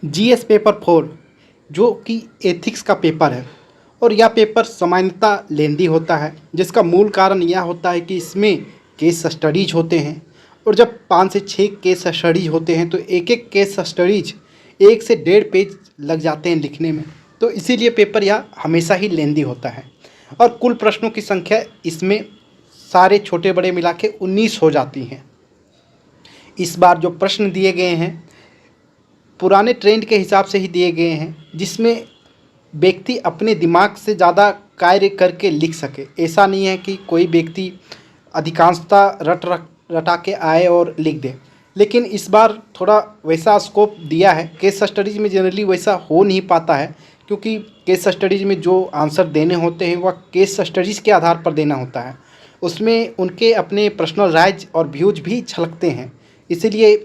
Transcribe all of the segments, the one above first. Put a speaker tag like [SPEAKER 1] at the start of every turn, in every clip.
[SPEAKER 1] GS paper 4 जो कि ethics का पेपर है और यह पेपर सामान्यतः लेंदी होता है, जिसका मूल कारण यह होता है कि इसमें केस स्टडीज होते हैं और जब 5 से 6 केस स्टडीज होते हैं तो एक एक केस स्टडीज 1 से 1.5 पेज लग जाते हैं लिखने में। तो इसीलिए पेपर यह हमेशा ही लेंदी होता है और कुल प्रश्नों की संख्या इसमें सारे छोटे बड़े मिला के 19 हो जाती हैं। इस बार जो प्रश्न दिए गए हैं पुराने ट्रेंड के हिसाब से ही दिए गए हैं, जिसमें व्यक्ति अपने दिमाग से ज़्यादा कार्य करके लिख सके। ऐसा नहीं है कि कोई व्यक्ति अधिकांशतः रटा के आए और लिख दे, लेकिन इस बार थोड़ा वैसा स्कोप दिया है। केस स्टडीज़ में जनरली वैसा हो नहीं पाता है, क्योंकि केस स्टडीज़ में जो आंसर देने होते हैं वह केस स्टडीज़ के आधार पर देना होता है। उसमें उनके अपने पर्सनल राइज और व्यूज भी झलकते हैं, इसीलिए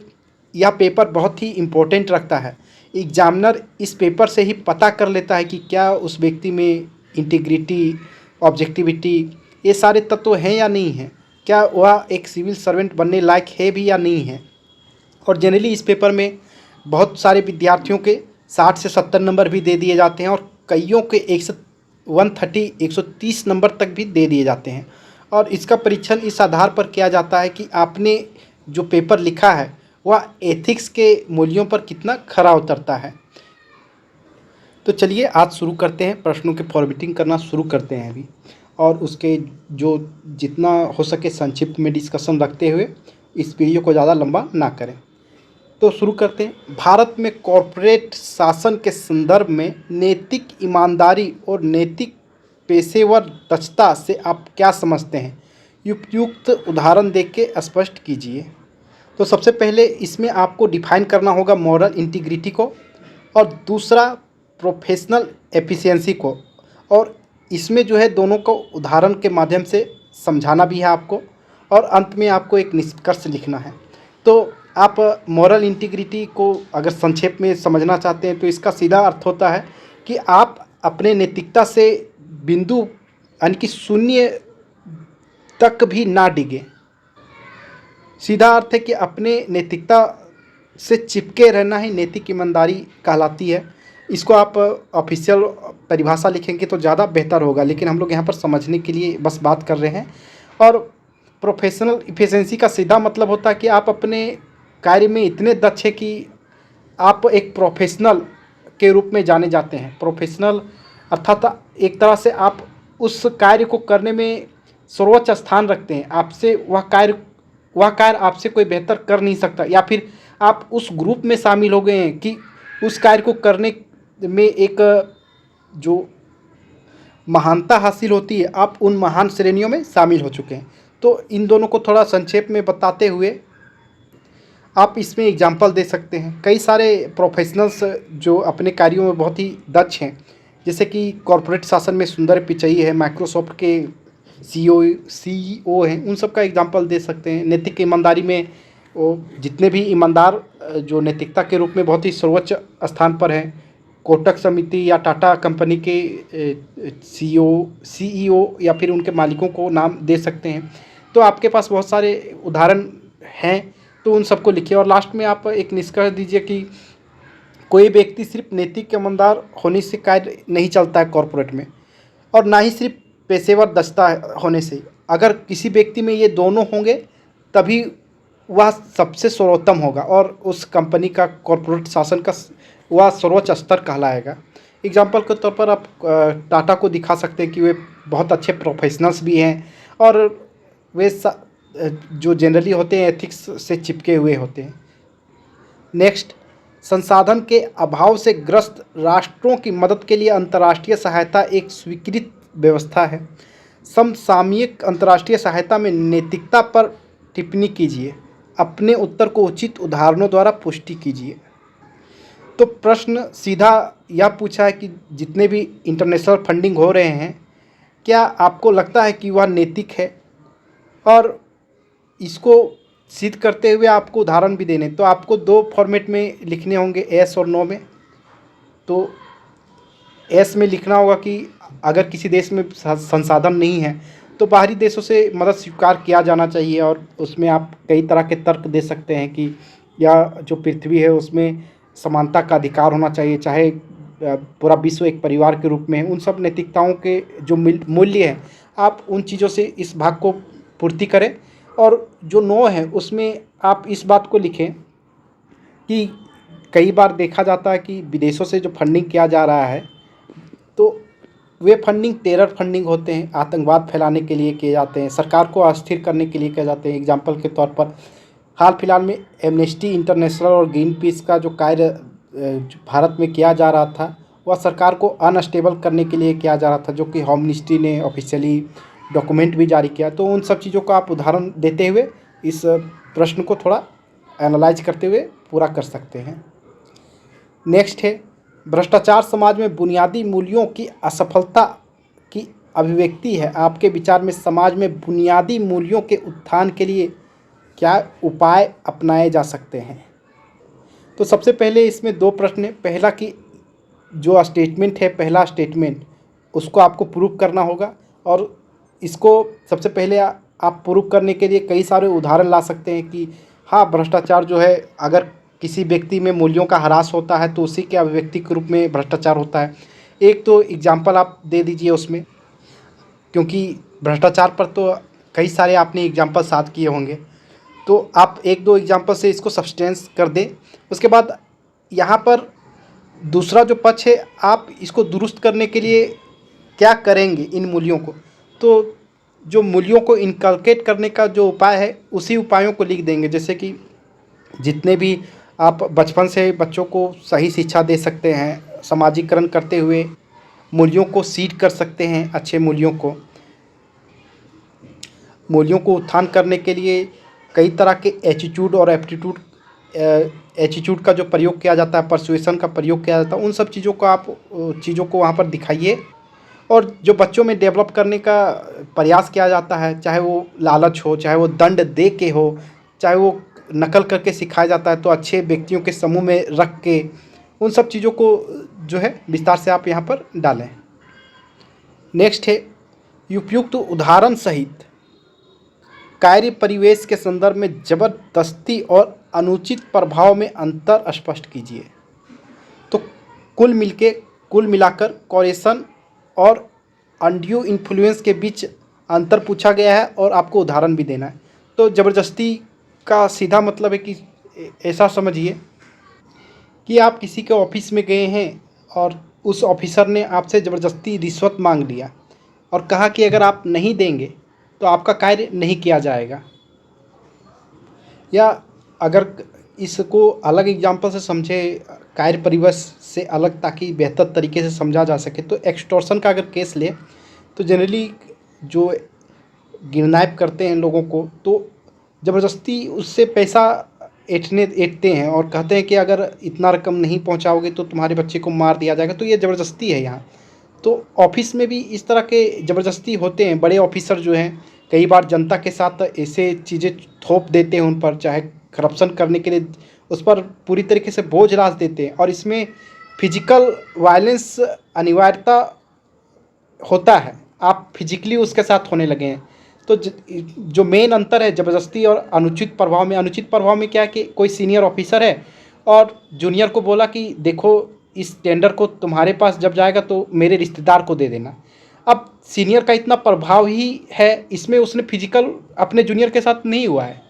[SPEAKER 1] यह पेपर बहुत ही इम्पोर्टेंट रखता है। एग्जामिनर इस पेपर से ही पता कर लेता है कि क्या उस व्यक्ति में इंटीग्रिटी, ऑब्जेक्टिविटी ये सारे तत्व हैं या नहीं हैं, क्या वह एक सिविल सर्वेंट बनने लायक है भी या नहीं है। और जनरली इस पेपर में बहुत सारे विद्यार्थियों के 60 से 70 नंबर भी दे दिए जाते हैं और कईयों के 130 नंबर तक भी दे दिए जाते हैं। और इसका परीक्षण इस आधार पर किया जाता है कि आपने जो पेपर लिखा है वह एथिक्स के मूल्यों पर कितना खरा उतरता है। तो चलिए आज शुरू करते हैं, प्रश्नों के फॉर्मेटिंग करना शुरू करते हैं अभी, और उसके जो जितना हो सके संक्षिप्त में डिस्कशन रखते हुए इस वीडियो को ज़्यादा लंबा ना करें। तो शुरू करते हैं। भारत में कॉरपोरेट शासन के संदर्भ में नैतिक ईमानदारी और नैतिक पेशेवर दक्षता से आप क्या समझते हैं? उपयुक्त उदाहरण देख के स्पष्ट कीजिए। तो सबसे पहले इसमें आपको डिफाइन करना होगा मॉरल इंटीग्रिटी को, और दूसरा प्रोफेशनल एफिशिएंसी को, और इसमें जो है दोनों को उदाहरण के माध्यम से समझाना भी है आपको, और अंत में आपको एक निष्कर्ष लिखना है। तो आप मॉरल इंटीग्रिटी को अगर संक्षेप में समझना चाहते हैं तो इसका सीधा अर्थ होता है कि आप अपने नैतिकता से बिंदु यानी कि शून्य तक भी ना डिगे। सीधा अर्थ है कि अपने नैतिकता से चिपके रहना ही नैतिक ईमानदारी कहलाती है। इसको आप ऑफिशियल परिभाषा लिखेंगे तो ज़्यादा बेहतर होगा, लेकिन हम लोग यहाँ पर समझने के लिए बस बात कर रहे हैं। और प्रोफेशनल इफिशिएंसी का सीधा मतलब होता है कि आप अपने कार्य में इतने दक्ष हैं कि आप एक प्रोफेशनल के रूप में जाने जाते हैं। प्रोफेशनल अर्थात एक तरह से आप उस कार्य को करने में सर्वोच्च स्थान रखते हैं। आपसे वह कार्य आपसे कोई बेहतर कर नहीं सकता, या फिर आप उस ग्रुप में शामिल हो गए हैं कि उस कार्य को करने में एक जो महानता हासिल होती है, आप उन महान श्रेणियों में शामिल हो चुके हैं। तो इन दोनों को थोड़ा संक्षेप में बताते हुए आप इसमें एग्जाम्पल दे सकते हैं। कई सारे प्रोफेशनल्स जो अपने कार्यों में बहुत ही दक्ष हैं, जैसे कि कॉरपोरेट शासन में सुंदर पिचई है, माइक्रोसॉफ्ट के सीईओ हैं, उन सब का एग्जांपल दे सकते हैं। नैतिक ईमानदारी में वो जितने भी ईमानदार जो नैतिकता के रूप में बहुत ही सर्वोच्च स्थान पर हैं, कोटक समिति या टाटा कंपनी के सीईओ या फिर उनके मालिकों को नाम दे सकते हैं। तो आपके पास बहुत सारे उदाहरण हैं, तो उन सबको लिखिए और लास्ट में आप एक निष्कर्ष दीजिए कि कोई व्यक्ति सिर्फ नैतिक ईमानदार होने से कार्य नहीं चलता है कॉरपोरेट में, और ना ही सिर्फ पेशेवर दक्षता होने से। अगर किसी व्यक्ति में ये दोनों होंगे तभी वह सबसे सर्वोत्तम होगा और उस कंपनी का कॉरपोरेट शासन का वह सर्वोच्च स्तर कहलाएगा। एग्जाम्पल के तौर पर आप टाटा को दिखा सकते हैं कि वे बहुत अच्छे प्रोफेशनल्स भी हैं और वे जो जनरली होते हैं एथिक्स से चिपके हुए होते हैं। नेक्स्ट, संसाधन के अभाव से ग्रस्त राष्ट्रों की मदद के लिए अंतर्राष्ट्रीय सहायता एक स्वीकृत व्यवस्था है। समसामयिक अंतर्राष्ट्रीय सहायता में नैतिकता पर टिप्पणी कीजिए। अपने उत्तर को उचित उदाहरणों द्वारा पुष्टि कीजिए। तो प्रश्न सीधा यह पूछा है कि जितने भी इंटरनेशनल फंडिंग हो रहे हैं, क्या आपको लगता है कि वह नैतिक है? और इसको सिद्ध करते हुए आपको उदाहरण भी देने, तो आपको 2 फॉर्मेट में लिखने होंगे, एस और नो में। तो एस में लिखना होगा कि अगर किसी देश में संसाधन नहीं है तो बाहरी देशों से मदद स्वीकार किया जाना चाहिए, और उसमें आप कई तरह के तर्क दे सकते हैं कि यह जो पृथ्वी है उसमें समानता का अधिकार होना चाहिए, चाहे पूरा विश्व एक परिवार के रूप में है, उन सब नैतिकताओं के जो मूल्य हैं, आप उन चीज़ों से इस भाग को पूर्ति करें। और जो नो है उसमें आप इस बात को लिखें कि कई बार देखा जाता है कि विदेशों से जो फंडिंग किया जा रहा है, तो वे फंडिंग टेरर फंडिंग होते हैं, आतंकवाद फैलाने के लिए किए जाते हैं, सरकार को अस्थिर करने के लिए किए जाते हैं। एग्जाम्पल के तौर पर हाल फिलहाल में एमनेस्टी इंटरनेशनल और ग्रीन पीस का जो कार्य भारत में किया जा रहा था, वह सरकार को अनस्टेबल करने के लिए किया जा रहा था, जो कि होम मिनिस्ट्री ने ऑफिशियली डॉक्यूमेंट भी जारी किया। तो उन सब चीज़ों को आप उदाहरण देते हुए इस प्रश्न को थोड़ा एनालाइज करते हुए पूरा कर सकते हैं। नेक्स्ट है, भ्रष्टाचार समाज में बुनियादी मूल्यों की असफलता की अभिव्यक्ति है। आपके विचार में समाज में बुनियादी मूल्यों के उत्थान के लिए क्या उपाय अपनाए जा सकते हैं? तो सबसे पहले इसमें दो प्रश्न हैं। पहला कि जो स्टेटमेंट है, पहला स्टेटमेंट, उसको आपको प्रूव करना होगा, और इसको सबसे पहले आप प्रूव करने के लिए कई सारे उदाहरण ला सकते हैं कि हाँ, भ्रष्टाचार जो है, अगर किसी व्यक्ति में मूल्यों का ह्रास होता है तो उसी के अभिव्यक्ति के रूप में भ्रष्टाचार होता है। एक तो एग्जाम्पल आप दे दीजिए उसमें, क्योंकि भ्रष्टाचार पर तो कई सारे आपने एग्जाम्पल साथ किए होंगे, तो आप एक दो एग्जाम्पल से इसको सब्सटेंस कर दें। उसके बाद यहाँ पर दूसरा जो पक्ष है, आप इसको दुरुस्त करने के लिए क्या करेंगे इन मूल्यों को। तो जो मूल्यों को इनकलकेट करने का जो उपाय है, उसी उपायों को लिख देंगे। जैसे कि जितने भी आप बचपन से बच्चों को सही शिक्षा दे सकते हैं, समाजीकरण करते हुए मूल्यों को सीड कर सकते हैं, अच्छे मूल्यों को उत्थान करने के लिए कई तरह के एटीट्यूड और एप्टीट्यूड, एटीट्यूड का जो प्रयोग किया जाता है, परसुएशन का प्रयोग किया जाता है, उन सब चीज़ों को आप चीज़ों को वहाँ पर दिखाइए। और जो बच्चों में डेवलप करने का प्रयास किया जाता है, चाहे वो लालच हो, चाहे वो दंड दे के हो, चाहे वो नकल करके सिखाया जाता है, तो अच्छे व्यक्तियों के समूह में रख के उन सब चीज़ों को जो है विस्तार से आप यहाँ पर डालें। नेक्स्ट है, उपयुक्त उदाहरण सहित कार्य परिवेश के संदर्भ में जबरदस्ती और अनुचित प्रभाव में अंतर स्पष्ट कीजिए। तो कुल मिलाकर कोरेशन और अनड्यू इन्फ्लुएंस के बीच अंतर पूछा गया है और आपको उदाहरण भी देना है। तो ज़बरदस्ती का सीधा मतलब है कि ऐसा समझिए कि आप किसी के ऑफिस में गए हैं और उस ऑफिसर ने आपसे ज़बरदस्ती रिश्वत मांग लिया और कहा कि अगर आप नहीं देंगे तो आपका कार्य नहीं किया जाएगा। या अगर इसको अलग एग्जांपल से समझे, कार्य परिवेश से अलग, ताकि बेहतर तरीके से समझा जा सके, तो एक्सटॉर्शन का अगर केस ले तो जनरली जो किडनैप करते हैं लोगों को, तो ज़बरदस्ती उससे पैसा ऐंठते हैं और कहते हैं कि अगर इतना रकम नहीं पहुंचाओगे तो तुम्हारे बच्चे को मार दिया जाएगा। तो ये ज़बरदस्ती है यहाँ। तो ऑफिस में भी इस तरह के ज़बरदस्ती होते हैं। बड़े ऑफिसर जो हैं, कई बार जनता के साथ ऐसे चीज़ें थोप देते हैं उन पर, चाहे करप्शन करने के लिए उस पर पूरी तरीके से बोझ डाल देते हैं, और इसमें फिजिकल वायलेंस अनिवार्यता होता है, आप फिजिकली उसके साथ होने लगे हैं। तो जो मेन अंतर है ज़बरदस्ती और अनुचित प्रभाव में, अनुचित प्रभाव में क्या है कि कोई सीनियर ऑफिसर है और जूनियर को बोला कि देखो इस टेंडर को तुम्हारे पास जब जाएगा तो मेरे रिश्तेदार को दे देना। अब सीनियर का इतना प्रभाव ही है, इसमें उसने फिजिकल अपने जूनियर के साथ नहीं हुआ है,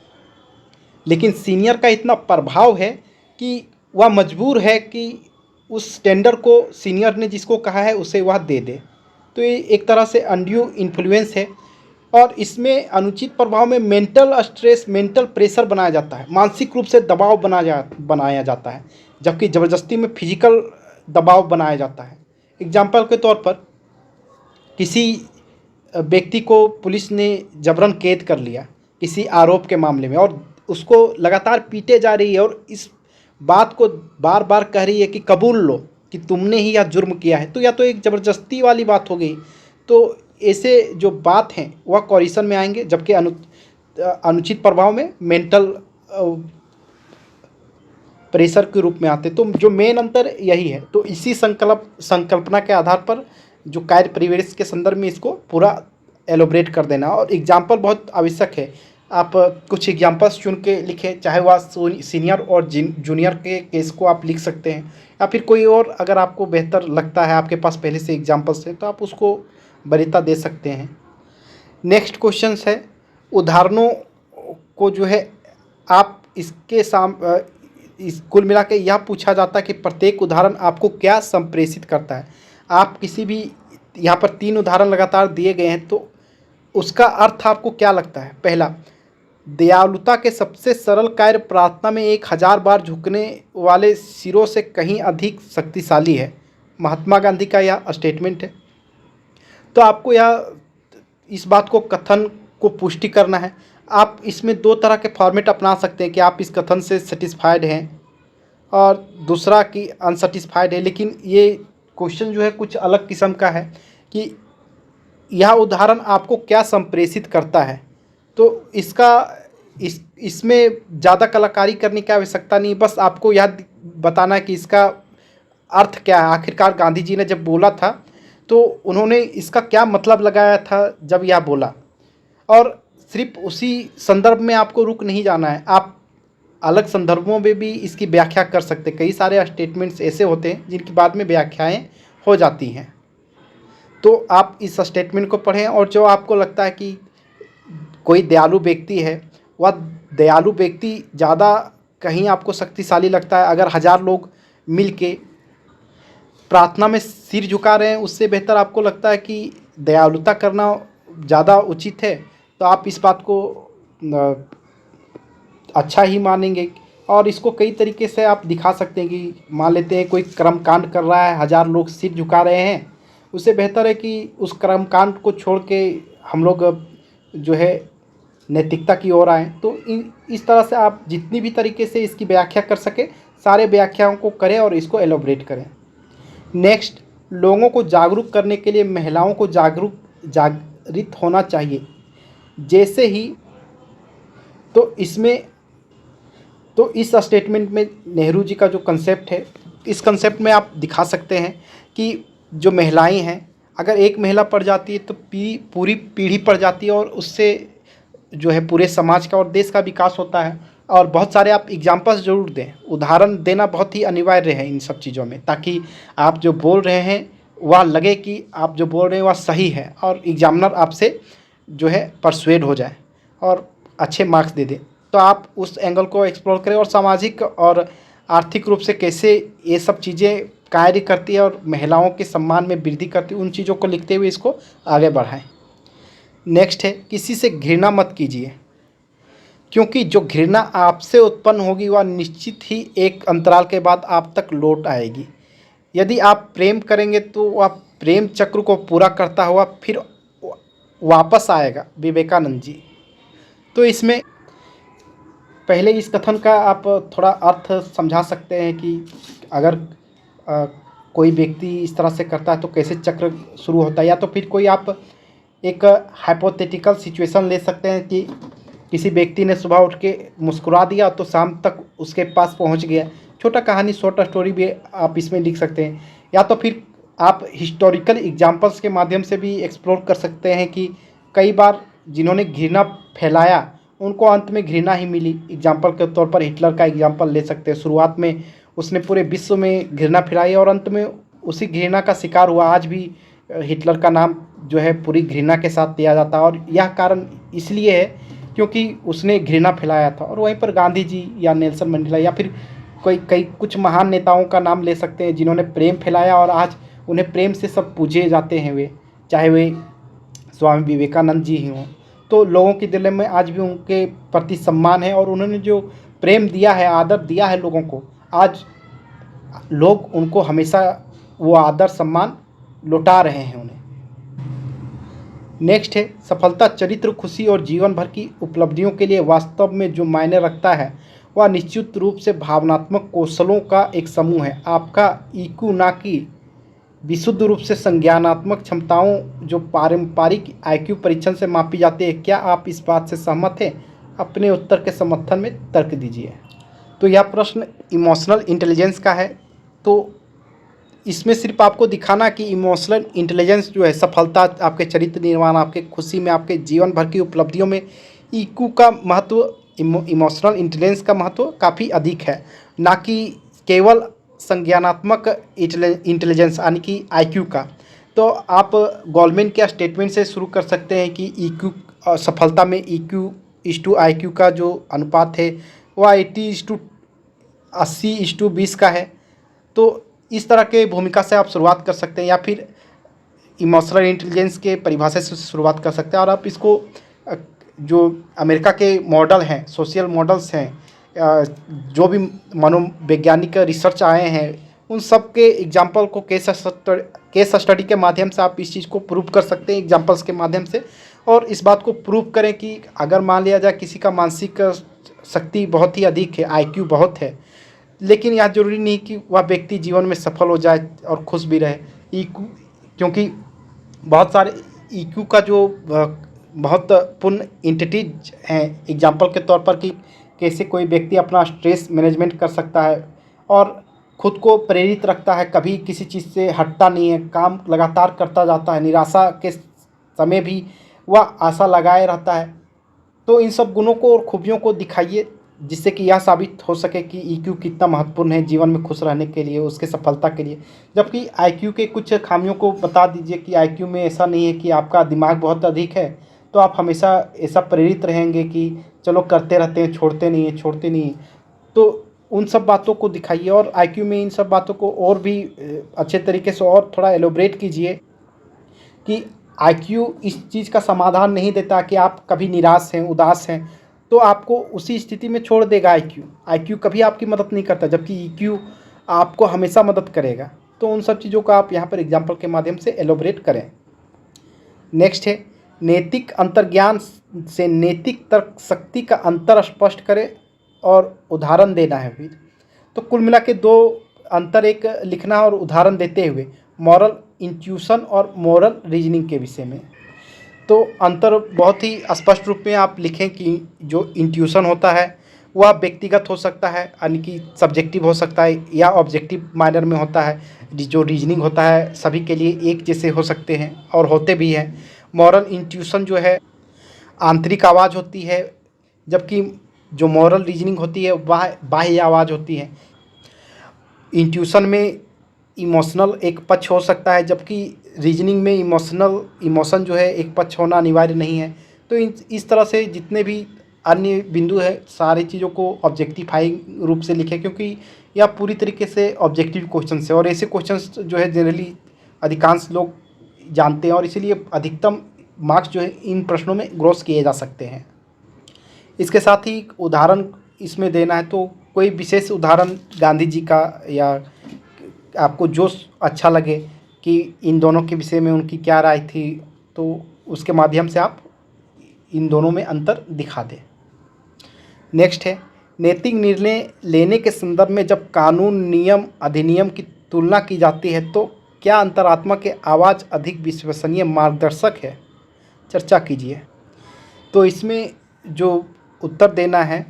[SPEAKER 1] लेकिन सीनियर का इतना प्रभाव है कि वह मजबूर है कि उस टेंडर को सीनियर ने जिसको कहा है उसे वह दे दे। तो ये एक तरह से अनड्यू इन्फ्लुएंस है। और इसमें अनुचित प्रभाव में मेंटल स्ट्रेस, मेंटल प्रेशर बनाया जाता है, मानसिक रूप से दबाव बनाया जाता है, जबकि ज़बरदस्ती में फिजिकल दबाव बनाया जाता है। एग्जाम्पल के तौर पर किसी व्यक्ति को पुलिस ने जबरन कैद कर लिया किसी आरोप के मामले में, और उसको लगातार पीटे जा रही है और इस बात को बार बार कह रही है कि कबूल लो कि तुमने ही यह जुर्म किया है। तो या तो एक ज़बरदस्ती वाली बात हो गई। तो ऐसे जो बात हैं वह कोरिशन में आएंगे, जबकि अनुचित प्रभाव में मेंटल प्रेशर के रूप में आते। तो जो मेन अंतर यही है। तो इसी संकल्पना के आधार पर जो कार्य परिवेश के संदर्भ में इसको पूरा एलोबरेट कर देना, और एग्जाम्पल बहुत आवश्यक है। आप कुछ एग्जांपल्स चुन के लिखें, चाहे वह सीनियर और जूनियर के केस को आप लिख सकते हैं, या फिर कोई और अगर आपको बेहतर लगता है, आपके पास पहले से एग्जांपल्स हैं, तो आप उसको वरीयता दे सकते हैं। नेक्स्ट क्वेश्चंस है, उदाहरणों को जो है आप इसके इस कुल मिला के यह पूछा जाता है कि प्रत्येक उदाहरण आपको क्या संप्रेषित करता है। आप किसी भी, यहाँ पर 3 उदाहरण लगातार दिए गए हैं, तो उसका अर्थ आपको क्या लगता है। पहला, दयालुता के सबसे सरल कार्य प्रार्थना में 1000 बार झुकने वाले सिरों से कहीं अधिक शक्तिशाली है। महात्मा गांधी का यह स्टेटमेंट है। तो आपको यह इस बात को, कथन को पुष्टि करना है। आप इसमें 2 तरह के फॉर्मेट अपना सकते हैं कि आप इस कथन से सेटिस्फाइड हैं और दूसरा कि अनसेटिस्फाइड है। लेकिन ये क्वेश्चन जो है कुछ अलग किस्म का है कि यह उदाहरण आपको क्या संप्रेषित करता है। तो इसमें ज़्यादा कलाकारी करने की आवश्यकता नहीं, बस आपको यह बताना है कि इसका अर्थ क्या है। आखिरकार गांधी जी ने जब बोला था तो उन्होंने इसका क्या मतलब लगाया था जब यह बोला, और सिर्फ उसी संदर्भ में आपको रुक नहीं जाना है, आप अलग संदर्भों में भी इसकी व्याख्या कर सकते हैं। कई सारे स्टेटमेंट्स ऐसे होते हैं जिनकी बाद में व्याख्याएं हो जाती हैं। तो आप इस स्टेटमेंट को पढ़ें, और जो आपको लगता है कि कोई दयालु व्यक्ति है, वह दयालु व्यक्ति ज़्यादा कहीं आपको शक्तिशाली लगता है। अगर 1000 लोग मिल के प्रार्थना में सिर झुका रहे हैं, उससे बेहतर आपको लगता है कि दयालुता करना ज़्यादा उचित है, तो आप इस बात को अच्छा ही मानेंगे। और इसको कई तरीके से आप दिखा सकते हैं कि मान लेते हैं कोई कर्मकांड कर रहा है, 1000 लोग सिर झुका रहे हैं, उससे बेहतर है कि उस कर्मकांड को छोड़ के हम लोग जो है नैतिकता की ओर आएँ। तो इस तरह से आप जितनी भी तरीके से इसकी व्याख्या कर सके, सारे व्याख्याओं को करें और इसको एलोबरेट करें। नेक्स्ट, लोगों को जागरूक करने के लिए महिलाओं को जागृत होना चाहिए। जैसे ही तो इस स्टेटमेंट में नेहरू जी का जो कंसेप्ट है, इस कंसेप्ट में आप दिखा सकते हैं कि जो महिलाएं हैं, अगर एक महिला पढ़ जाती है तो पूरी पीढ़ी पढ़ जाती है, और उससे जो है पूरे समाज का और देश का विकास होता है। और बहुत सारे आप एग्जाम्पल्स ज़रूर दें, उदाहरण देना बहुत ही अनिवार्य है इन सब चीज़ों में, ताकि आप जो बोल रहे हैं वह लगे कि आप जो बोल रहे हैं वह सही है, और एग्जामिनर आपसे जो है परसुएड हो जाए और अच्छे मार्क्स दे दे। तो आप उस एंगल को एक्सप्लोर करें, और सामाजिक और आर्थिक रूप से कैसे ये सब चीज़ें कार्य करती है और महिलाओं के सम्मान में वृद्धि करती है, उन चीज़ों को लिखते हुए इसको आगे बढ़ाएं। नेक्स्ट है, किसी से घृणा मत कीजिए, क्योंकि जो घृणा आपसे उत्पन्न होगी वह निश्चित ही एक अंतराल के बाद आप तक लौट आएगी। यदि आप प्रेम करेंगे तो वह प्रेम चक्र को पूरा करता हुआ फिर वापस आएगा। विवेकानंद जी। तो इसमें पहले इस कथन का आप थोड़ा अर्थ समझा सकते हैं कि अगर कोई व्यक्ति इस तरह से करता है तो कैसे चक्र शुरू होता है। या तो फिर कोई आप एक हाइपोथेटिकल सिचुएशन ले सकते हैं कि किसी व्यक्ति ने सुबह उठ के मुस्कुरा दिया तो शाम तक उसके पास पहुंच गया। छोटा कहानी, शॉर्ट स्टोरी भी आप इसमें लिख सकते हैं। या तो फिर आप हिस्टोरिकल एग्जांपल्स के माध्यम से भी एक्सप्लोर कर सकते हैं कि कई बार जिन्होंने घृणा फैलाया उनको अंत में घृणा ही मिली। एग्जाम्पल के तौर पर हिटलर का एग्जाम्पल ले सकते हैं। शुरुआत में उसने पूरे विश्व में घृणा फैलाई और अंत में उसी घृणा का शिकार हुआ। आज भी हिटलर का नाम जो है पूरी घृणा के साथ दिया जाता है, और यह कारण इसलिए है क्योंकि उसने घृणा फैलाया था। और वहीं पर गांधी जी या नेल्सन मंडेला या फिर कुछ महान नेताओं का नाम ले सकते हैं जिन्होंने प्रेम फैलाया और आज उन्हें प्रेम से सब पूजे जाते हैं। वे चाहे वे स्वामी विवेकानंद जी ही हों, तो लोगों के दिल में आज भी उनके प्रति सम्मान है और उन्होंने जो प्रेम दिया है, आदर दिया है लोगों को, आज लोग उनको हमेशा वो आदर सम्मान लौटा रहे हैं उन्हें। नेक्स्ट है, सफलता चरित्र, खुशी और जीवन भर की उपलब्धियों के लिए वास्तव में जो मायने रखता है वह निश्चित रूप से भावनात्मक कौशलों का एक समूह है। आपका ईक्यू ना कि विशुद्ध रूप से संज्ञानात्मक क्षमताओं जो पारंपरिक आईक्यू परीक्षण से मापी जाती है। क्या आप इस बात से सहमत हैं? अपने उत्तर के समर्थन में तर्क दीजिए। तो यह प्रश्न इमोशनल इंटेलिजेंस का है। तो इसमें सिर्फ आपको दिखाना कि इमोशनल इंटेलिजेंस जो है, सफलता आपके चरित्र निर्माण, आपके खुशी में, आपके जीवन भर की उपलब्धियों में, ईक्यू का महत्व, इमोशनल इंटेलिजेंस का महत्व काफ़ी अधिक है, ना कि केवल संज्ञानात्मक इंटेलिजेंस यानी कि आईक्यू का। तो आप गोल्डमैन के स्टेटमेंट से शुरू कर सकते हैं कि ईक्यू सफलता में ईक्यू इस टू आईक्यू का जो अनुपात है वह 80:20 का है। तो इस तरह के भूमिका से आप शुरुआत कर सकते हैं, या फिर इमोशनल इंटेलिजेंस के परिभाषा से शुरुआत कर सकते हैं। और आप इसको जो अमेरिका के मॉडल हैं, सोशल मॉडल्स हैं, जो भी मनोवैज्ञानिक रिसर्च आए हैं, उन सब के एग्जाम्पल को केस स्टडी के माध्यम से आप इस चीज़ को प्रूव कर सकते हैं, एग्जाम्पल्स के माध्यम से। और इस बात को प्रूव करें कि अगर मान लिया जाए किसी का मानसिक शक्ति बहुत ही अधिक है, आईक्यू बहुत है, लेकिन यह जरूरी नहीं कि वह व्यक्ति जीवन में सफल हो जाए और खुश भी रहे। ईक्यू, क्योंकि बहुत सारे ईक्यू का जो महत्वपूर्ण एंटिटीज हैं, एग्जाम्पल के तौर पर कि कैसे कोई व्यक्ति अपना स्ट्रेस मैनेजमेंट कर सकता है और खुद को प्रेरित रखता है, कभी किसी चीज़ से हटता नहीं है, काम लगातार करता जाता है, निराशा के समय भी वह आशा लगाए रहता है। तो इन सब गुणों को और खूबियों को दिखाइए, जिससे कि यह साबित हो सके कि ईक्यू कितना महत्वपूर्ण है जीवन में खुश रहने के लिए, उसके सफलता के लिए। जबकि आईक्यू के कुछ खामियों को बता दीजिए कि आईक्यू में ऐसा नहीं है कि आपका दिमाग बहुत अधिक है तो आप हमेशा ऐसा प्रेरित रहेंगे कि चलो करते रहते हैं, छोड़ते नहीं हैं, छोड़ते नहीं हैं। तो उन सब बातों को दिखाइए, और आईक्यू में इन सब बातों को और भी अच्छे तरीके से और थोड़ा एलोब्रेट कीजिए कि आईक्यू इस चीज़ का समाधान नहीं देता कि आप कभी निराश हैं, उदास हैं तो आपको उसी स्थिति में छोड़ देगा आईक्यू। आईक्यू कभी आपकी मदद नहीं करता, जबकि ईक्यू आपको हमेशा मदद करेगा। तो उन सब चीज़ों का आप यहाँ पर एग्जाम्पल के माध्यम से एलोब्रेट करें। नेक्स्ट है, नैतिक अंतर्ज्ञान से नैतिक तर्क शक्ति का अंतर स्पष्ट करें और उदाहरण देना है। फिर तो कुल मिला के दो अंतर, एक लिखना और उदाहरण देते हुए, मॉरल इंट्यूशन और मॉरल रीजनिंग के विषय में। तो अंतर बहुत ही स्पष्ट रूप में आप लिखें कि जो इंट्यूशन होता है वह व्यक्तिगत हो सकता है, यानी कि सब्जेक्टिव हो सकता है, या ऑब्जेक्टिव माइनर में होता है। जो रीजनिंग होता है सभी के लिए एक जैसे हो सकते हैं और होते भी हैं। मॉरल इंट्यूशन जो है आंतरिक आवाज़ होती है, जबकि जो मॉरल रीजनिंग होती है वह बाह्य आवाज़ होती है। इंट्यूशन में इमोशनल एक पक्ष हो सकता है, जबकि रीजनिंग में इमोशन जो है एक पक्ष होना अनिवार्य नहीं है। तो इस तरह से जितने भी अन्य बिंदु है सारी चीज़ों को ऑब्जेक्टिफाइंग रूप से लिखें, क्योंकि यह पूरी तरीके से ऑब्जेक्टिव क्वेश्चन है और ऐसे क्वेश्चंस जो है जनरली अधिकांश लोग जानते हैं, और इसीलिए अधिकतम मार्क्स जो है इन प्रश्नों में ग्रोस किए जा सकते हैं। इसके साथ ही उदाहरण इसमें देना है, तो कोई विशेष उदाहरण गांधी जी का, या आपको जो अच्छा लगे कि इन दोनों के विषय में उनकी क्या राय थी, तो उसके माध्यम से आप इन दोनों में अंतर दिखा दें। नेक्स्ट है, नैतिक निर्णय लेने के संदर्भ में जब कानून, नियम, अधिनियम की तुलना की जाती है तो क्या अंतरात्मा के आवाज़ अधिक विश्वसनीय मार्गदर्शक है? चर्चा कीजिए। तो इसमें जो उत्तर देना है,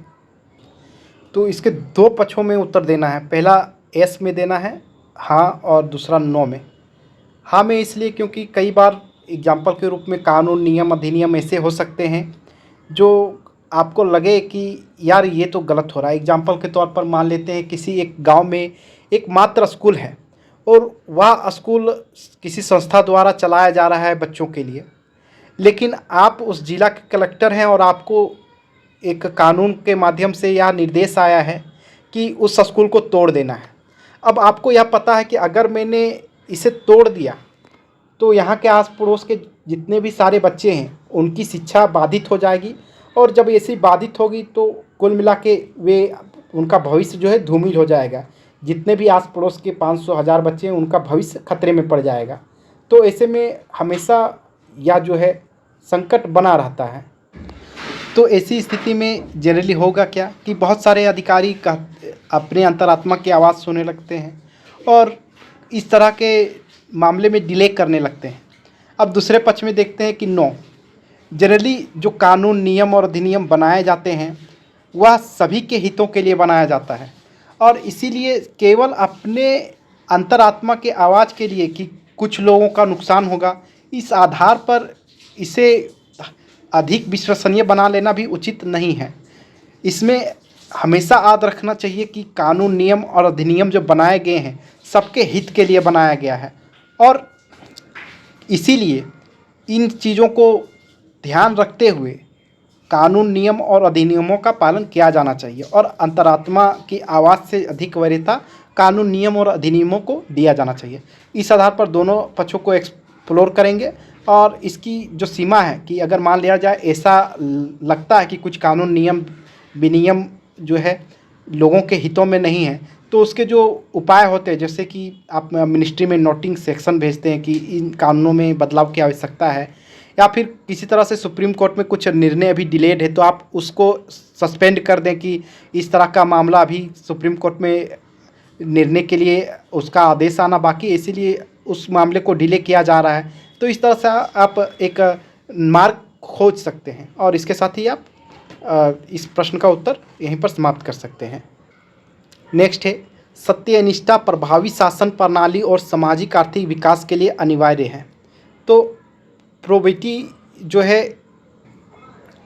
[SPEAKER 1] तो इसके दो पक्षों में उत्तर देना है। पहला एस में देना है हाँ, और दूसरा नो में। हाँ में इसलिए क्योंकि कई बार एग्जाम्पल के रूप में कानून, नियम, अधिनियम ऐसे हो सकते हैं जो आपको लगे कि यार ये तो गलत हो रहा है। एग्जाम्पल के तौर पर मान लेते हैं किसी एक गांव में एक मात्र स्कूल है और वह स्कूल किसी संस्था द्वारा चलाया जा रहा है बच्चों के लिए, लेकिन आप उस जिला के कलेक्टर हैं और आपको एक कानून के माध्यम से यह निर्देश आया है कि उस स्कूल को तोड़ देना है। अब आपको यह पता है कि अगर मैंने इसे तोड़ दिया तो यहाँ के आस पड़ोस के जितने भी सारे बच्चे हैं उनकी शिक्षा बाधित हो जाएगी, और जब ऐसी बाधित होगी तो कुल मिला के उनका भविष्य जो है धूमिल हो जाएगा। जितने भी आस पड़ोस के 500,000 बच्चे हैं उनका भविष्य खतरे में पड़ जाएगा। तो ऐसे में हमेशा यह जो है संकट बना रहता है। तो ऐसी स्थिति में जनरली होगा क्या कि बहुत सारे अधिकारी का अपने अंतरात्मा की आवाज़ सुनने लगते हैं और इस तरह के मामले में डिले करने लगते हैं। अब दूसरे पक्ष में देखते हैं कि नो, जनरली जो कानून, नियम और अधिनियम बनाए जाते हैं वह सभी के हितों के लिए बनाया जाता है, और इसीलिए केवल अपने अंतरात्मा के आवाज़ के लिए कि कुछ लोगों का नुकसान होगा, इस आधार पर इसे अधिक विश्वसनीय बना लेना भी उचित नहीं है। इसमें हमेशा याद रखना चाहिए कि कानून, नियम और अधिनियम जो बनाए गए हैं सबके हित के लिए बनाया गया है और इसीलिए इन चीज़ों को ध्यान रखते हुए कानून, नियम और अधिनियमों का पालन किया जाना चाहिए और अंतरात्मा की आवाज़ से अधिक वरीयता कानून, नियम और अधिनियमों को दिया जाना चाहिए। इस आधार पर दोनों पक्षों को एक्सप्लोर करेंगे और इसकी जो सीमा है कि अगर मान लिया जाए ऐसा लगता है कि कुछ कानून, नियम, विनियम जो है लोगों के हितों में नहीं है, तो उसके जो उपाय होते हैं, जैसे कि आप मिनिस्ट्री में नोटिंग सेक्शन भेजते हैं कि इन कानूनों में बदलाव की आवश्यकता है, या फिर किसी तरह से सुप्रीम कोर्ट में कुछ निर्णय अभी डिलेड है तो आप उसको सस्पेंड कर दें कि इस तरह का मामला अभी सुप्रीम कोर्ट में निर्णय के लिए उसका आदेश आना बाकी है, इसीलिए उस मामले को डिले किया जा रहा है। तो इस तरह से आप एक मार्ग खोज सकते हैं और इसके साथ ही आप इस प्रश्न का उत्तर यहीं पर समाप्त कर सकते हैं। नेक्स्ट है, सत्यनिष्ठा प्रभावी शासन प्रणाली और सामाजिक आर्थिक विकास के लिए अनिवार्य है। तो प्रोबेबिलिटी जो है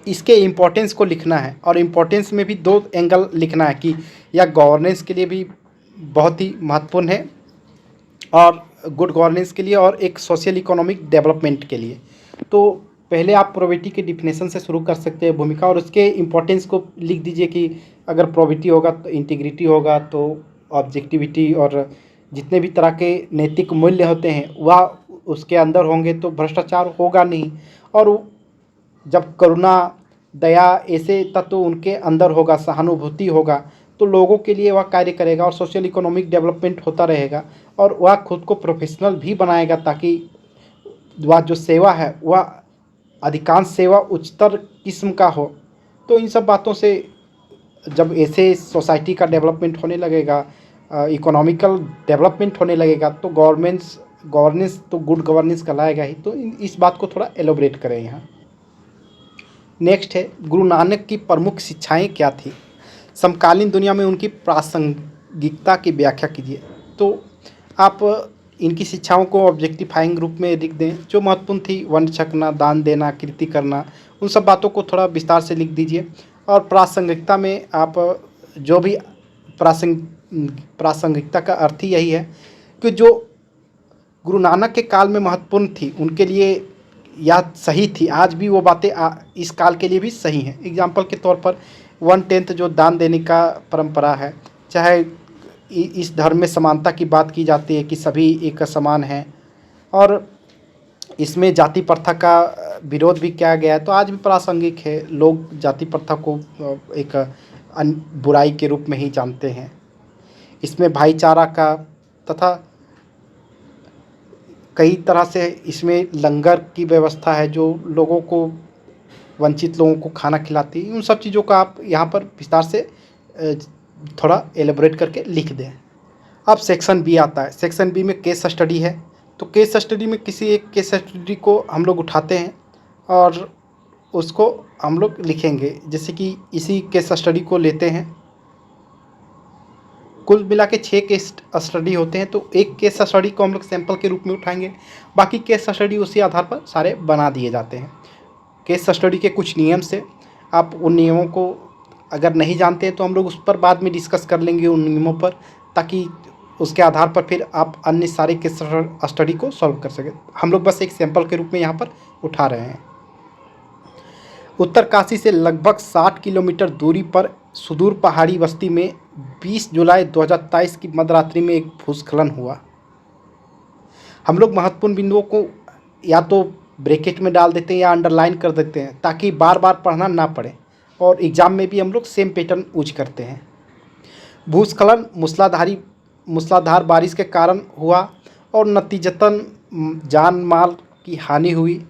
[SPEAKER 1] इसके इम्पोर्टेंस को लिखना है और इम्पोर्टेंस में भी दो एंगल लिखना है कि यह गवर्नेंस के लिए भी बहुत ही महत्वपूर्ण है और गुड गवर्नेंस के लिए और एक सोशल इकोनॉमिक डेवलपमेंट के लिए। तो पहले आप प्रोबेबिलिटी के डिफिनेशन से शुरू कर सकते हैं भूमिका और उसके इम्पोर्टेंस को लिख दीजिए कि अगर प्रोबेबिलिटी होगा तो इंटीग्रिटी होगा, तो ऑब्जेक्टिविटी और जितने भी तरह के नैतिक मूल्य होते हैं वह उसके अंदर होंगे तो भ्रष्टाचार होगा नहीं, और जब करुणा, दया ऐसे तत्व उनके अंदर होगा, सहानुभूति होगा, तो लोगों के लिए वह कार्य करेगा और सोशल इकोनॉमिक डेवलपमेंट होता रहेगा और वह खुद को प्रोफेशनल भी बनाएगा ताकि वह जो सेवा है वह अधिकांश सेवा उच्चतर किस्म का हो। तो इन सब बातों से जब ऐसे सोसाइटी का डेवलपमेंट होने लगेगा, इकोनॉमिकल डेवलपमेंट होने लगेगा, तो गवर्नेंस तो गुड गवर्नेंस कहलाएगा ही। तो इस बात को थोड़ा एलोबरेट करें यहाँ। नेक्स्ट है, गुरु नानक की प्रमुख शिक्षाएं क्या थी? समकालीन दुनिया में उनकी प्रासंगिकता की व्याख्या कीजिए। तो आप इनकी शिक्षाओं को ऑब्जेक्टिफाइंग रूप में लिख दें। जो महत्वपूर्ण थी, वर्ण छकना, दान देना, कीर्ति करना, उन सब बातों को थोड़ा विस्तार से लिख दीजिए। और प्रासंगिकता में आप जो भी प्रासंगिकता का अर्थ ही यही है कि जो गुरु नानक के काल में महत्वपूर्ण थी उनके लिए या सही थी, आज भी वो बातें इस काल के लिए भी सही हैं। एग्जाम्पल के तौर पर 1/10 जो दान देने का परंपरा है, चाहे इस धर्म में समानता की बात की जाती है कि सभी एक समान हैं और इसमें जाति प्रथा का विरोध भी किया गया है, तो आज भी प्रासंगिक है। लोग जाति प्रथा को एक बुराई के रूप में ही जानते हैं। इसमें भाईचारा का तथा कई तरह से इसमें लंगर की व्यवस्था है जो लोगों को, वंचित लोगों को खाना खिलाती है। उन सब चीज़ों का आप यहाँ पर विस्तार से थोड़ा एलेबोरेट करके लिख दें। अब सेक्शन बी आता है। सेक्शन बी में केस स्टडी है। तो केस स्टडी में किसी एक केस स्टडी को हम लोग उठाते हैं और उसको हम लोग लिखेंगे। जैसे कि इसी केस स्टडी को लेते हैं, कुल मिला के 6 केस स्टडी होते हैं, तो एक केस स्टडी को हम लोग सैंपल के रूप में उठाएंगे, बाकी केस स्टडी उसी आधार पर सारे बना दिए जाते हैं। केस स्टडी के कुछ नियम से, आप उन नियमों को अगर नहीं जानते हैं तो हम लोग उस पर बाद में डिस्कस कर लेंगे उन नियमों पर, ताकि उसके आधार पर फिर आप अन्य सारे केस स्टडी को सॉल्व कर सकें। हम लोग बस एक सैंपल के रूप में यहाँ पर उठा रहे हैं। उत्तरकाशी से लगभग 60 किलोमीटर दूरी पर सुदूर पहाड़ी बस्ती में 20 जुलाई 2023 की मध्यरात्रि में एक भूस्खलन हुआ। हम लोग महत्वपूर्ण बिंदुओं को या तो ब्रैकेट में डाल देते हैं या अंडरलाइन कर देते हैं ताकि बार बार पढ़ना ना पड़े, और एग्ज़ाम में भी हम लोग सेम पैटर्न यूज करते हैं। भूस्खलन मूसलाधार बारिश के कारण हुआ और नतीजतन जान माल की हानि हुई।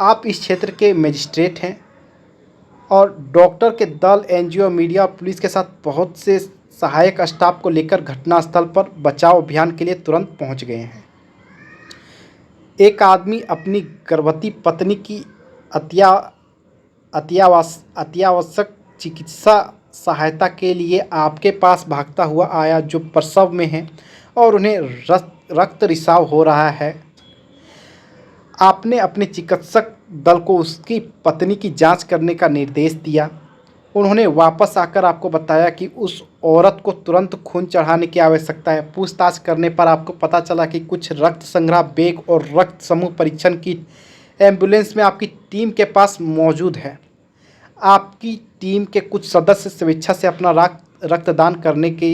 [SPEAKER 1] आप इस क्षेत्र के मजिस्ट्रेट हैं और डॉक्टर के दल, एनजीओ, मीडिया और पुलिस के साथ बहुत से सहायक स्टाफ को लेकर घटनास्थल पर बचाव अभियान के लिए तुरंत पहुंच गए हैं। एक आदमी अपनी गर्भवती पत्नी की अत्यावश्यक चिकित्सा सहायता के लिए आपके पास भागता हुआ आया, जो प्रसव में है और उन्हें रक्त रिसाव हो रहा है। आपने अपने चिकित्सक दल को उसकी पत्नी की जांच करने का निर्देश दिया। उन्होंने वापस आकर आपको बताया कि उस औरत को तुरंत खून चढ़ाने की आवश्यकता है। पूछताछ करने पर आपको पता चला कि कुछ रक्त संग्रह बैग और रक्त समूह परीक्षण किट एम्बुलेंस में आपकी टीम के पास मौजूद है। आपकी टीम के कुछ सदस्य स्वेच्छा से अपना रक्तदान करने के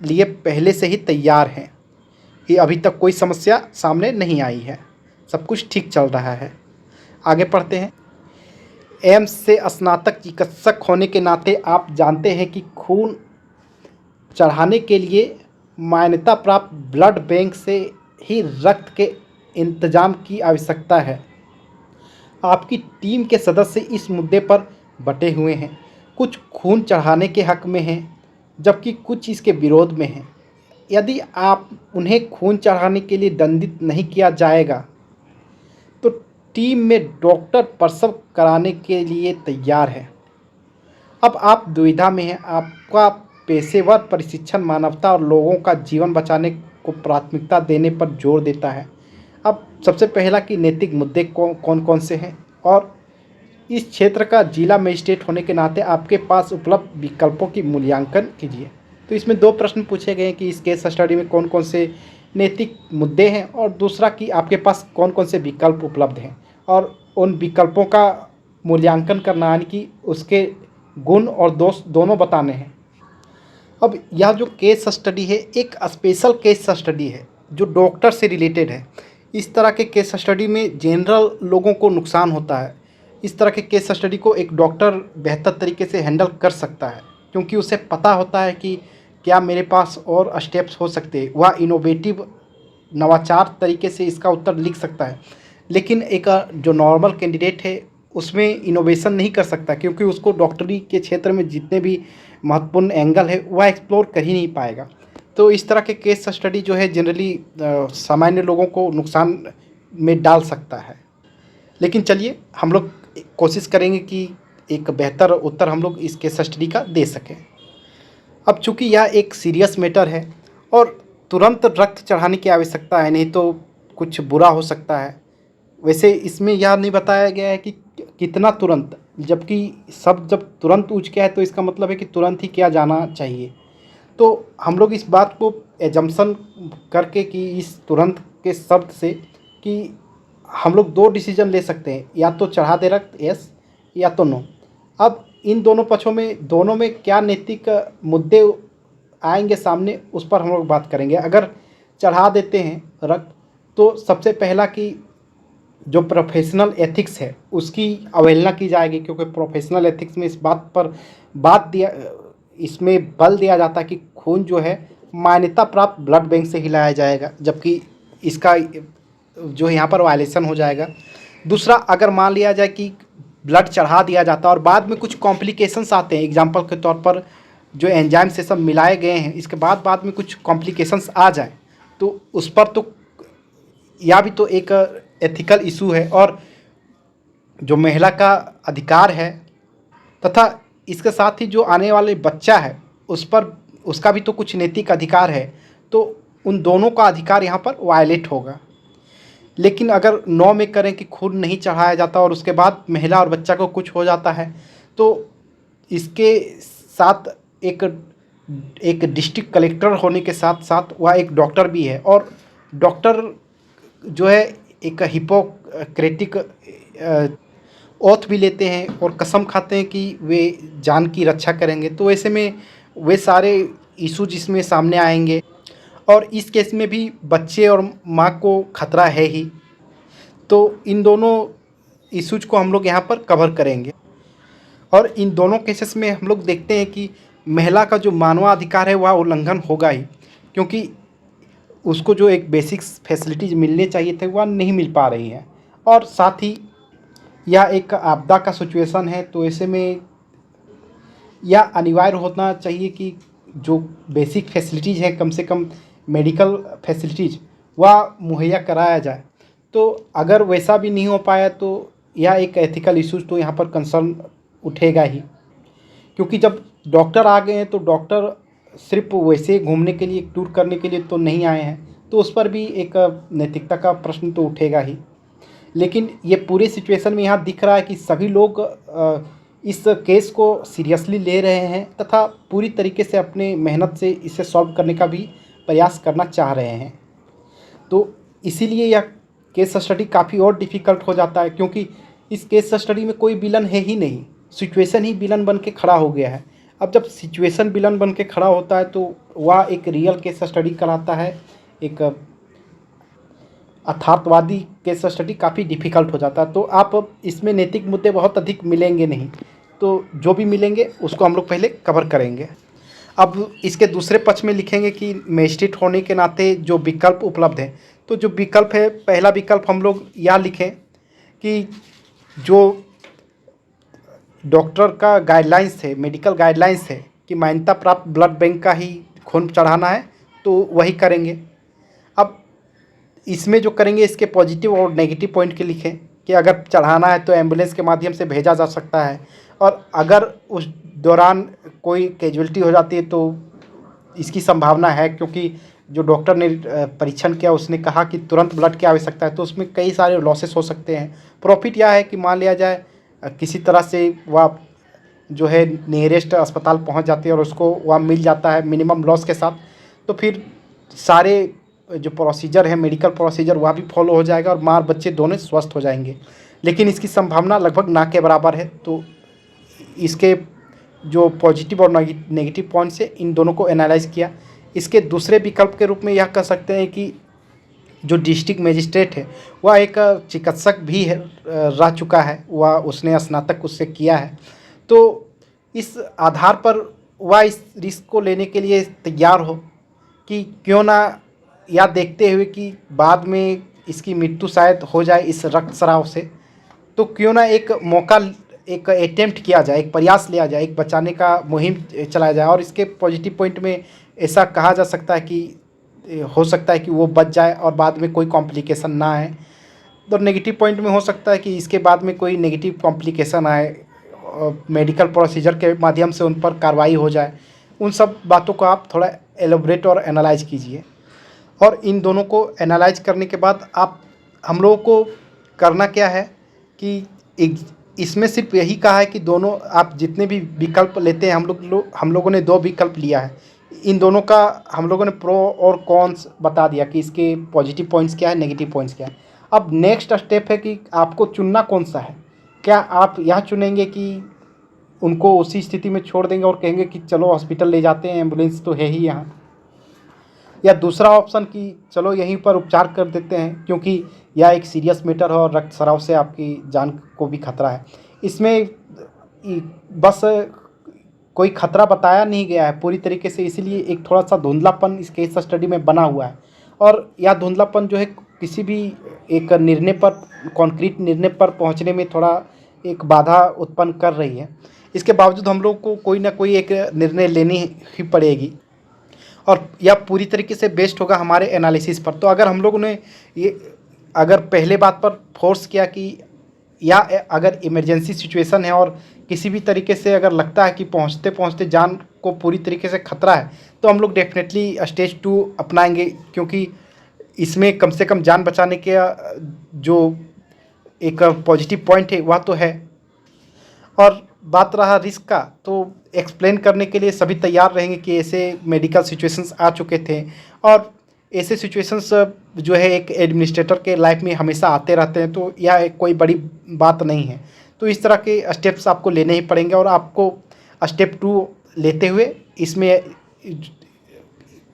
[SPEAKER 1] लिए पहले से ही तैयार हैं। ये अभी तक कोई समस्या सामने नहीं आई है, सब कुछ ठीक चल रहा है। आगे पढ़ते हैं। एम्स से स्नातक चिकित्सक होने के नाते आप जानते हैं कि खून चढ़ाने के लिए मान्यता प्राप्त ब्लड बैंक से ही रक्त के इंतजाम की आवश्यकता है। आपकी टीम के सदस्य इस मुद्दे पर बटे हुए हैं। कुछ खून चढ़ाने के हक में हैं, जबकि कुछ इसके विरोध में हैं। यदि आप उन्हें खून चढ़ाने के लिए दंडित नहीं किया जाएगा तो टीम में डॉक्टर प्रसव कराने के लिए तैयार है। अब आप दुविधा में हैं। आपका पेशेवर प्रशिक्षण मानवता और लोगों का जीवन बचाने को प्राथमिकता देने पर जोर देता है। अब सबसे पहला कि नैतिक मुद्दे कौन कौन से हैं, और इस क्षेत्र का जिला मजिस्ट्रेट होने के नाते आपके पास उपलब्ध विकल्पों की मूल्यांकन कीजिए। तो इसमें 2 प्रश्न पूछे गए हैं कि इस केस स्टडी में कौन कौन से नैतिक मुद्दे हैं, और दूसरा कि आपके पास कौन कौन से विकल्प उपलब्ध हैं और उन विकल्पों का मूल्यांकन करना, यानी कि उसके गुण और दोष दोनों बताने हैं। अब यह जो केस स्टडी है एक स्पेशल केस स्टडी है जो डॉक्टर से रिलेटेड है। इस तरह के केस स्टडी में जनरल लोगों को नुकसान होता है। इस तरह के केस स्टडी को एक डॉक्टर बेहतर तरीके से हैंडल कर सकता है, क्योंकि उसे पता होता है कि क्या मेरे पास और स्टेप्स हो सकते हैं। वह इनोवेटिव नवाचार तरीके से इसका उत्तर लिख सकता है। लेकिन एक जो नॉर्मल कैंडिडेट है उसमें इनोवेशन नहीं कर सकता, क्योंकि उसको डॉक्टरी के क्षेत्र में जितने भी महत्वपूर्ण एंगल है वह एक्सप्लोर कर ही नहीं पाएगा। तो इस तरह के केस स्टडी जो है जनरली सामान्य लोगों को नुकसान में डाल सकता है। लेकिन चलिए हम लोग कोशिश करेंगे कि एक बेहतर उत्तर हम लोग इस केस स्टडी का दे सकें। अब चूँकि यह एक सीरियस मैटर है और तुरंत रक्त चढ़ाने की आवश्यकता है, नहीं तो कुछ बुरा हो सकता है। वैसे इसमें यह नहीं बताया गया है कि कितना तुरंत, जबकि सब जब तुरंत पूछ गया है तो इसका मतलब है कि तुरंत ही किया जाना चाहिए। तो हम लोग इस बात को एजम्पशन करके कि इस तुरंत के शब्द से कि हम लोग 2 डिसीजन ले सकते हैं, या तो चढ़ा दे रक्त यस या तो नो। अब इन दोनों पक्षों में दोनों में क्या नैतिक मुद्दे आएंगे सामने, उस पर हम लोग बात करेंगे। अगर चढ़ा देते हैं रक्त तो सबसे पहला कि जो प्रोफेशनल एथिक्स है उसकी अवहेलना की जाएगी, क्योंकि प्रोफेशनल एथिक्स में इस बात पर इसमें बल दिया जाता है कि खून जो है मान्यता प्राप्त ब्लड बैंक से ही लाया जाएगा, जबकि इसका जो यहाँ पर वायलेशन हो जाएगा। दूसरा, अगर मान लिया जाए कि ब्लड चढ़ा दिया जाता है और बाद में कुछ कॉम्प्लिकेशंस आते हैं, एग्जांपल के तौर पर जो एंजाइम से सब मिलाए गए हैं, इसके बाद में कुछ कॉम्प्लिकेशंस आ जाए तो उस पर तो यह भी तो एक एथिकल इशू है, और जो महिला का अधिकार है तथा इसके साथ ही जो आने वाले बच्चा है उस पर उसका भी तो कुछ नैतिक अधिकार है। तो उन दोनों का अधिकार यहाँ पर वायलेट होगा। लेकिन अगर नौ में करें कि खून नहीं चढ़ाया जाता और उसके बाद महिला और बच्चा को कुछ हो जाता है, तो इसके साथ एक डिस्ट्रिक्ट कलेक्टर होने के साथ साथ वह एक डॉक्टर भी है, और डॉक्टर जो है एक हिपोक्रेटिक ओथ भी लेते हैं और कसम खाते हैं कि वे जान की रक्षा करेंगे। तो ऐसे में वे सारे इशू जिसमें सामने आएंगे, और इस केस में भी बच्चे और माँ को खतरा है ही। तो इन दोनों इशूज को हम लोग यहाँ पर कवर करेंगे, और इन दोनों केसेस में हम लोग देखते हैं कि महिला का जो मानवाधिकार है वह उल्लंघन होगा ही, क्योंकि उसको जो एक बेसिक्स फैसिलिटीज़ मिलने चाहिए थे वह नहीं मिल पा रही हैं। और साथ ही यह एक आपदा का सिचुएशन है, तो ऐसे में यह अनिवार्य होना चाहिए कि जो बेसिक फैसिलिटीज़ हैं, कम से कम मेडिकल फैसिलिटीज़ वह मुहैया कराया जाए। तो अगर वैसा भी नहीं हो पाया तो यह एक एथिकल इश्यूज तो यहाँ पर कंसर्न उठेगा ही, क्योंकि जब डॉक्टर आ गए हैं तो डॉक्टर सिर्फ वैसे घूमने के लिए, टूर करने के लिए तो नहीं आए हैं, तो उस पर भी एक नैतिकता का प्रश्न तो उठेगा ही। लेकिन ये पूरे सिचुएशन में यहाँ दिख रहा है कि सभी लोग इस केस को सीरियसली ले रहे हैं तथा पूरी तरीके से अपने मेहनत से इसे सॉल्व करने का भी प्रयास करना चाह रहे हैं। तो इसीलिए यह केस स्टडी काफ़ी और डिफ़िकल्ट हो जाता है, क्योंकि इस केस स्टडी में कोई विलन है ही नहीं, सिचुएशन ही विलन बन के खड़ा हो गया है। अब जब सिचुएशन विलन बन के खड़ा होता है तो वह एक रियल केस स्टडी कराता है, एक यथार्थवादी केस स्टडी काफ़ी डिफ़िकल्ट हो जाता है। तो आप इसमें नैतिक मुद्दे बहुत अधिक मिलेंगे नहीं, तो जो भी मिलेंगे उसको हम लोग पहले कवर करेंगे। अब इसके दूसरे पक्ष में लिखेंगे कि मजिस्ट्रेट होने के नाते जो विकल्प उपलब्ध हैं, तो जो विकल्प है, पहला विकल्प हम लोग यह लिखें कि जो डॉक्टर का गाइडलाइंस है, मेडिकल गाइडलाइंस है कि मान्यता प्राप्त ब्लड बैंक का ही खून चढ़ाना है, तो वही करेंगे। अब इसमें जो करेंगे इसके पॉजिटिव और नेगेटिव पॉइंट के लिखें कि अगर चढ़ाना है तो एम्बुलेंस के माध्यम से भेजा जा सकता है, और अगर उस दौरान कोई कैजुअलिटी हो जाती है तो इसकी संभावना है, क्योंकि जो डॉक्टर ने परीक्षण किया उसने कहा कि तुरंत ब्लड की आवश्यकता है, तो उसमें कई सारे लॉसेस हो सकते हैं। प्रॉफिट यह है कि मान लिया जाए किसी तरह से वह जो है नियरेस्ट अस्पताल पहुंच जाती है और उसको वह मिल जाता है मिनिमम लॉस के साथ, तो फिर सारे जो प्रोसीजर है, मेडिकल प्रोसीजर, वह भी फॉलो हो जाएगा और माँ और बच्चे दोनों स्वस्थ हो जाएंगे। लेकिन इसकी संभावना लगभग ना के बराबर है। तो इसके जो पॉजिटिव और नेगेटिव पॉइंट्स है, इन दोनों को एनालाइज किया। इसके दूसरे विकल्प के रूप में यह कह सकते हैं कि जो डिस्ट्रिक्ट मजिस्ट्रेट है वह एक चिकित्सक भी है, रह चुका है, वह उसने स्नातक उससे किया है, तो इस आधार पर वह इस रिस्क को लेने के लिए तैयार हो कि क्यों ना, या देखते हुए कि बाद में इसकी मृत्यु शायद हो जाए इस रक्तस्राव से, तो क्यों ना एक मौका, एक अटेम्प्ट किया जाए, एक प्रयास लिया जाए, एक बचाने का मुहिम चलाया जाए। और इसके पॉजिटिव पॉइंट में ऐसा कहा जा सकता है कि हो सकता है कि वो बच जाए और बाद में कोई कॉम्प्लिकेशन ना आए। तो नेगेटिव पॉइंट में हो सकता है कि इसके बाद में कोई नेगेटिव कॉम्प्लिकेशन आए, मेडिकल प्रोसीजर के माध्यम से उन पर कार्रवाई हो जाए। उन सब बातों को आप थोड़ा एलोबरेट और एनालाइज कीजिए। और इन दोनों को एनालाइज करने के बाद हम लोगों को करना क्या है कि इसमें सिर्फ यही कहा है कि दोनों, आप जितने भी विकल्प लेते हैं, हम लोगों ने 2 विकल्प लिया है, इन दोनों का हम लोगों ने प्रो और कॉन्स बता दिया कि इसके पॉजिटिव पॉइंट्स क्या है, नेगेटिव पॉइंट्स क्या है। अब नेक्स्ट स्टेप है कि आपको चुनना कौन सा है। क्या आप यह चुनेंगे कि उनको उसी स्थिति में छोड़ देंगे और कहेंगे कि चलो हॉस्पिटल ले जाते हैं, एम्बुलेंस तो है ही यहाँ, या दूसरा ऑप्शन कि चलो यहीं पर उपचार कर देते हैं, क्योंकि यह एक सीरियस मैटर है और रक्तस्राव से आपकी जान को भी खतरा है। इसमें बस कोई खतरा बताया नहीं गया है पूरी तरीके से, इसीलिए एक थोड़ा सा धुंधलापन इस केस स्टडी में बना हुआ है। और यह धुंधलापन जो है किसी भी एक निर्णय पर, कॉन्क्रीट निर्णय पर पहुंचने में थोड़ा एक बाधा उत्पन्न कर रही है। इसके बावजूद हम लोग को कोई ना कोई एक निर्णय लेनी ही पड़ेगी, और यह पूरी तरीके से बेस्ड होगा हमारे एनालिसिस पर। तो अगर हम लोगों ने ये, अगर पहले बात पर फोर्स किया कि या अगर इमरजेंसी सिचुएशन है और किसी भी तरीके से अगर लगता है कि पहुंचते पहुंचते जान को पूरी तरीके से खतरा है, तो हम लोग डेफिनेटली स्टेज 2 अपनाएंगे, क्योंकि इसमें कम से कम जान बचाने के जो एक पॉजिटिव पॉइंट है वह तो है। और बात रहा रिस्क का, तो एक्सप्लेन करने के लिए सभी तैयार रहेंगे कि ऐसे मेडिकल सिचुएशंस आ चुके थे, और ऐसे सिचुएशंस जो है एक एडमिनिस्ट्रेटर के लाइफ में हमेशा आते रहते हैं, तो यह कोई बड़ी बात नहीं है। तो इस तरह के स्टेप्स आपको लेने ही पड़ेंगे, और आपको स्टेप 2 लेते हुए इसमें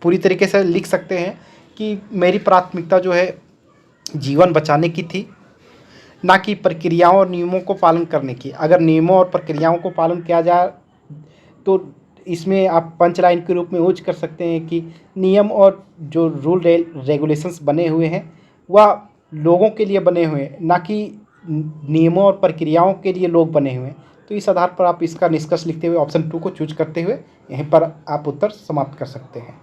[SPEAKER 1] पूरी तरीके से लिख सकते हैं कि मेरी प्राथमिकता जो है जीवन बचाने की थी, ना कि प्रक्रियाओं और नियमों को पालन करने की। अगर नियमों और प्रक्रियाओं को पालन किया जाए तो इसमें आप पंच लाइन के रूप में यूज कर सकते हैं कि नियम और जो रूल रेगुलेशंस बने हुए हैं वह लोगों के लिए बने हुए हैं, ना कि नियमों और प्रक्रियाओं के लिए लोग बने हुए हैं। तो इस आधार पर आप इसका निष्कर्ष लिखते हुए ऑप्शन 2 को चूज करते हुए यहीं पर आप उत्तर समाप्त कर सकते हैं।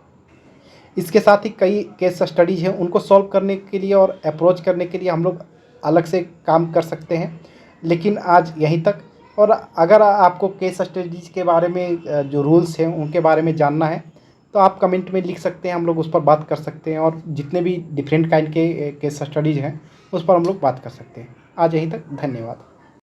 [SPEAKER 1] इसके साथ ही कई केस स्टडीज़ हैं, उनको सॉल्व करने के लिए और अप्रोच करने के लिए हम लोग अलग से काम कर सकते हैं, लेकिन आज यहीं तक। और अगर आपको केस स्टडीज़ के बारे में जो रूल्स हैं उनके बारे में जानना है तो आप कमेंट में लिख सकते हैं, हम लोग उस पर बात कर सकते हैं। और जितने भी डिफरेंट काइंड के केस स्टडीज़ हैं उस पर हम लोग बात कर सकते हैं। आज यहीं तक, धन्यवाद।